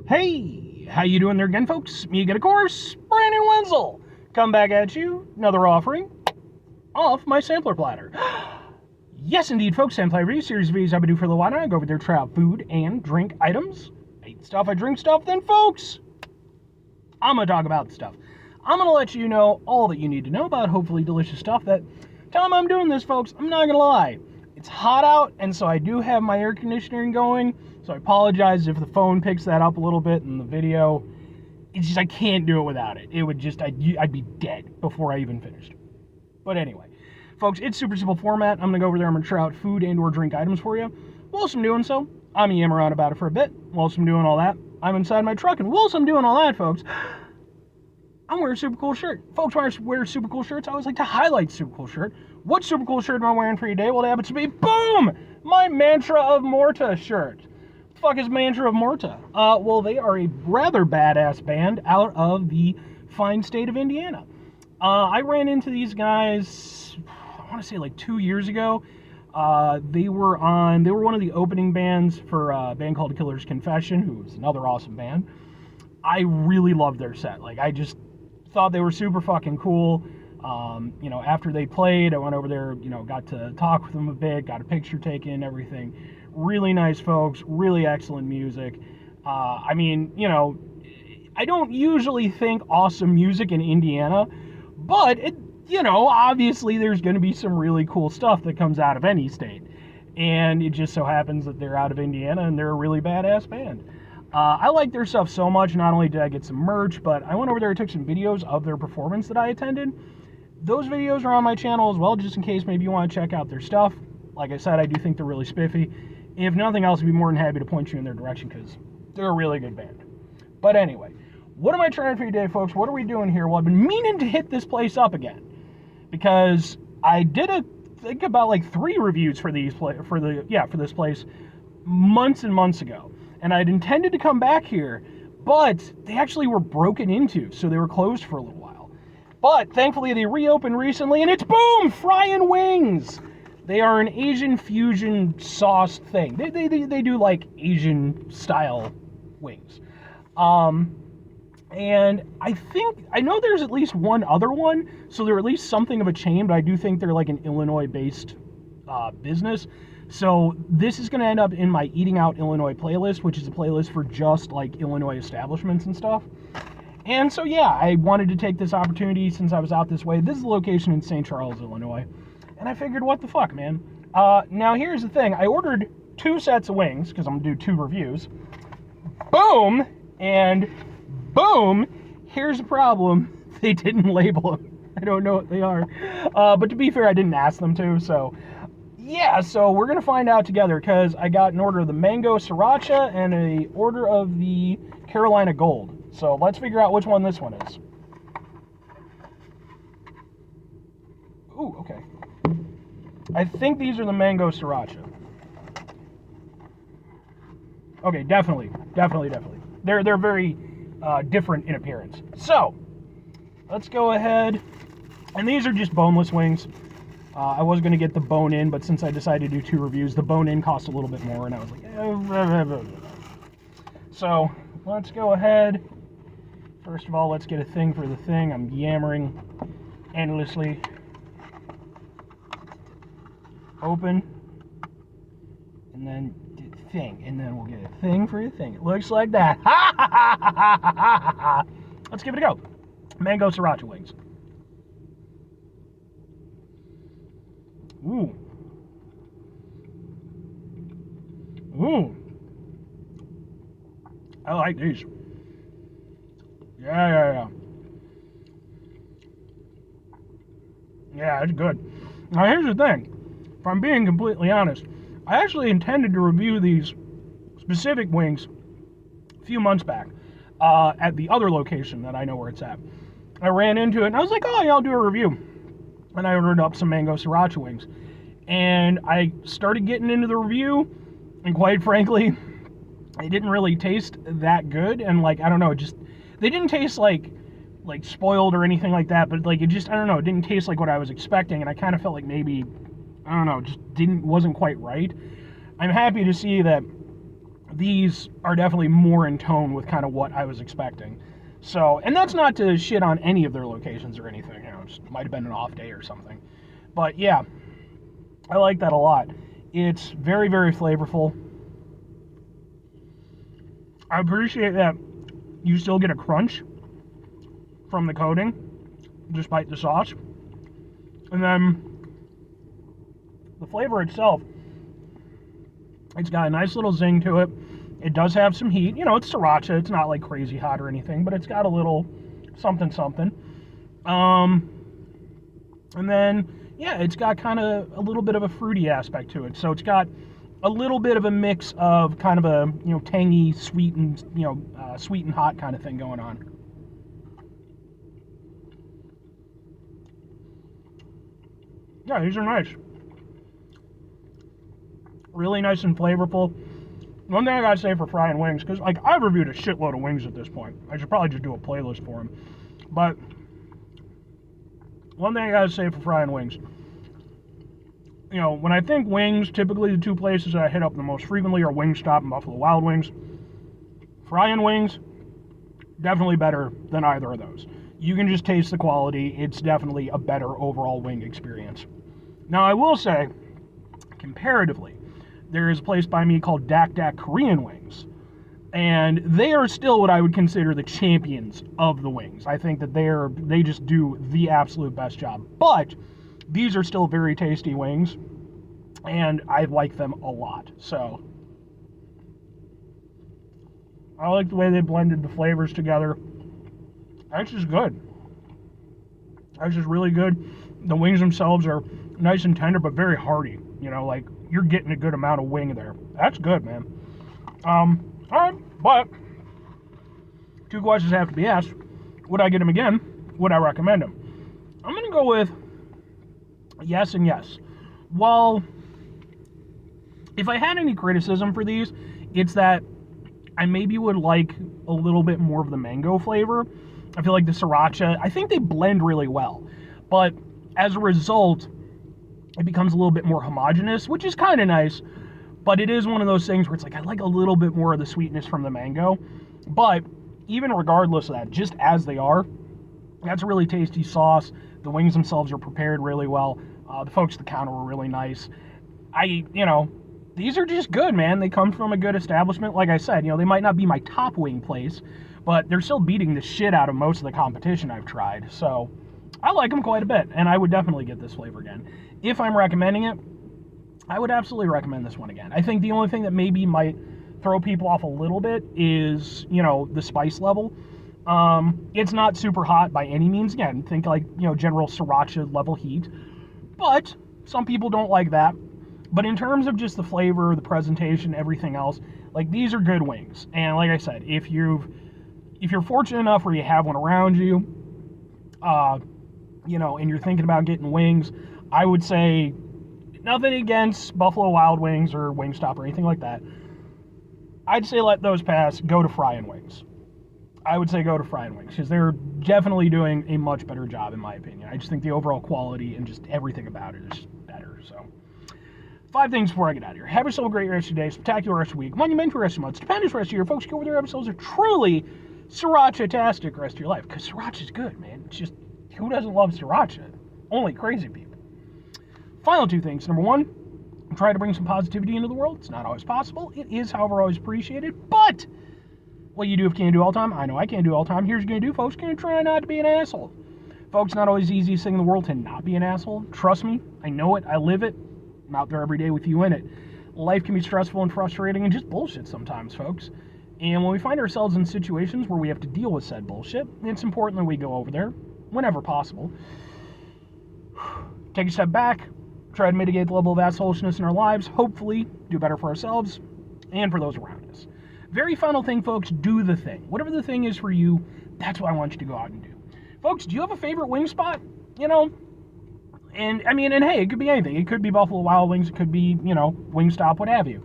Hey, how you doing there again, folks? Me again, of course, Brandon Wenzel. Come back at you, another offering off my sampler platter. Yes, indeed, folks, sampler review series of videos I've been doing for a little while now. I go over there, try out food and drink items. I eat stuff, I drink stuff, then, folks, I'm going to talk about the stuff. I'm going to let you know all that you need to know about hopefully delicious stuff that time I'm doing this, folks, I'm not going to lie. It's hot out, and so I do have my air conditioning going, so I apologize if the phone picks that up a little bit in the video. It's just I can't do it without it. It would just, I'd be dead before I even finished. But anyway, folks, it's super simple format. I'm going to go over there, I'm going to try out food and or drink items for you. Whilst I'm doing so, I'm going to yammer on about it for a bit. Whilst I'm doing all that, I'm inside my truck, and whilst I'm doing all that, folks, I'm wearing a super cool shirt. Folks, when I wear super cool shirts, I always like to highlight super cool shirt. What super cool shirt am I wearing for you today? Well, it happens to be, boom, my Mantra of Morta shirt. What the fuck is Mantra of Morta? Well, they are a rather badass band out of the fine state of Indiana. I ran into these guys, I want to say like 2 years ago. They were one of the opening bands for a band called Killer's Confession, who is another awesome band. I really loved their set. Like, I just thought they were super fucking cool. After they played, I went over there, got to talk with them a bit, got a picture taken, everything. Really nice folks, really excellent music. I don't usually think awesome music in Indiana, but, obviously there's going to be some really cool stuff that comes out of any state. And it just so happens that they're out of Indiana and they're a really badass band. I like their stuff so much. Not only did I get some merch, but I went over there and took some videos of their performance that I attended. Those videos are on my channel as well, just in case maybe you want to check out their stuff. Like I said, I do think they're really spiffy. If nothing else, I'd be more than happy to point you in their direction because they're a really good band. But anyway, what am I trying for you today, folks? What are we doing here? Well, I've been meaning to hit this place up again because I did about like 3 reviews for this place months and months ago. And I'd intended to come back here, but they actually were broken into, so they were closed for a little while. But thankfully they reopened recently, and it's boom! Frying Wings! They are an Asian fusion sauce thing. They do like Asian style wings. And I know there's at least one other one, so they're at least something of a chain, but I do think they're like an Illinois-based business. So this is going to end up in my Eating Out Illinois playlist, which is a playlist for just like Illinois establishments and stuff. And so yeah, I wanted to take this opportunity since I was out this way. This is the location in St. Charles, Illinois. And I figured, what the fuck, man? Now here's the thing. I ordered 2 sets of wings, because I'm going to do 2 reviews. Boom! And boom! Here's the problem. They didn't label them. I don't know what they are. But to be fair, I didn't ask them to, so... Yeah, so we're going to find out together, because I got an order of the Mango Sriracha and an order of the Carolina Gold. So let's figure out which one this one is. Ooh, okay. I think these are the Mango Sriracha. Okay, definitely. They're very different in appearance. So, let's go ahead. And these are just boneless wings. I was going to get the bone-in, but since I decided to do 2 reviews, the bone-in cost a little bit more, and I was like, So, let's go ahead. First of all, let's get a thing for the thing. I'm yammering endlessly. Open. And then thing. And then we'll get a thing for your thing. It looks like that. Ha ha ha ha ha ha. Let's give it a go. Mango Sriracha wings. Ooh. I like these. Yeah. Yeah, it's good. Now, here's the thing. If I'm being completely honest, I actually intended to review these specific wings a few months back at the other location that I know where it's at. I ran into it, and I was like, oh, yeah, I'll do a review. And I ordered up some Mango Sriracha wings. And I started getting into the review, and quite frankly, it didn't really taste that good. And, like, I don't know, they didn't taste like spoiled or anything like that, but, like, it didn't taste like what I was expecting, and I kind of felt like maybe, I don't know, wasn't quite right. I'm happy to see that these are definitely more in tone with kind of what I was expecting. So, and that's not to shit on any of their locations or anything, you know, it just might have been an off day or something. But yeah, I like that a lot. It's very, very flavorful. I appreciate that you still get a crunch from the coating, despite the sauce. And then the flavor itself, it's got a nice little zing to it. It does have some heat. You know, it's Sriracha. It's not like crazy hot or anything, but it's got a little something, something. And then, yeah, it's got kind of a little bit of a fruity aspect to it. So it's got a little bit of a mix of kind of a, you know, tangy, sweet and, you know, sweet and hot kind of thing going on. Yeah, these are nice. Really nice and flavorful. One thing I gotta say for frying wings, because like I've reviewed a shitload of wings at this point. I should probably just do a playlist for them. But one thing I gotta say for frying wings, you know, when I think wings, typically the two places that I hit up the most frequently are Wingstop and Buffalo Wild Wings. Frying wings, definitely better than either of those. You can just taste the quality. It's definitely a better overall wing experience. Now, I will say, comparatively, there is a place by me called Dak Dak Korean Wings, and they are still what I would consider the champions of the wings. I think that they just do the absolute best job. But these are still very tasty wings, and I like them a lot. So I like the way they blended the flavors together. That's just good. That's just really good. The wings themselves are nice and tender, but very hearty. You know, like you're getting a good amount of wing there. That's good, man. All right, but two questions have to be asked. Would I get them again? Would I recommend them? I'm going to go with yes and yes. Well, if I had any criticism for these, it's that I maybe would like a little bit more of the mango flavor. I feel like the Sriracha, I think they blend really well. But as a result, it becomes a little bit more homogeneous, which is kind of nice. But it is one of those things where it's like, I like a little bit more of the sweetness from the mango. But even regardless of that, just as they are, that's a really tasty sauce. The wings themselves are prepared really well. The folks at the counter were really nice. These are just good, man. They come from a good establishment. Like I said, they might not be my top wing place, but they're still beating the shit out of most of the competition I've tried. So I like them quite a bit, and I would definitely get this flavor again. If I'm recommending it, I would absolutely recommend this one again. I think the only thing that maybe might throw people off a little bit is, the spice level. It's not super hot by any means. Again, think like, general Sriracha level heat. But some people don't like that. But in terms of just the flavor, the presentation, everything else, like these are good wings. And like I said, if you're fortunate enough where you have one around you, and you're thinking about getting wings, I would say nothing against Buffalo Wild Wings or Wingstop or anything like that. I'd say let those pass. Go to Frying Wings. I would say go to Frying Wings because they're definitely doing a much better job in my opinion. I just think the overall quality and just everything about it is just better. So 5 things before I get out of here. Have yourself a great rest of your day, spectacular rest of your week, monumental rest of your month, stupendous rest of your year. Folks, go over their episodes are truly Sriracha-tastic rest of your life because Sriracha's good, man. It's just, who doesn't love Sriracha? Only crazy people. Final 2 things. Number 1, try to bring some positivity into the world. It's not always possible. It is, however, always appreciated. But what you do if you can't do all the time, I know I can't do all the time. Here's what you're going to do, folks. You're going to try not to be an asshole. Folks, not always the easiest thing in the world to not be an asshole. Trust me. I know it. I live it. I'm out there every day with you in it. Life can be stressful and frustrating and just bullshit sometimes, folks. And when we find ourselves in situations where we have to deal with said bullshit, it's important that we go over there whenever possible. Take a step back, try to mitigate the level of assholishness in our lives, hopefully do better for ourselves and for those around us. Very final thing, folks, do the thing. Whatever the thing is for you, that's what I want you to go out and do. Folks, do you have a favorite wing spot? And hey, it could be anything. It could be Buffalo Wild Wings, it could be, Wingstop, what have you.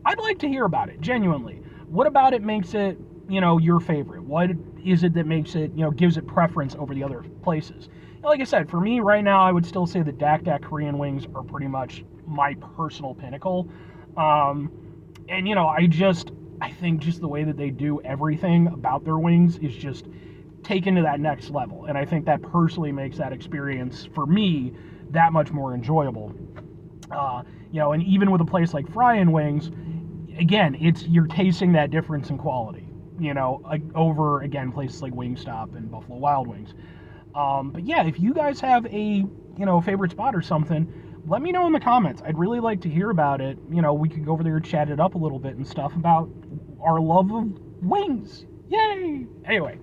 I'd like to hear about it, genuinely. What about it makes it, your favorite? What is it that makes it, gives it preference over the other places? And like I said, for me right now, I would still say the Dak Dak Korean Wings are pretty much my personal pinnacle. I think just the way that they do everything about their wings is just taken to that next level. And I think that personally makes that experience, for me, that much more enjoyable. And even with a place like Fry and Wings, again, you're tasting that difference in quality, over, again, places like Wingstop and Buffalo Wild Wings. But yeah, if you guys have a, favorite spot or something, let me know in the comments. I'd really like to hear about it. We could go over there and chat it up a little bit and stuff about our love of wings. Yay! Anyway,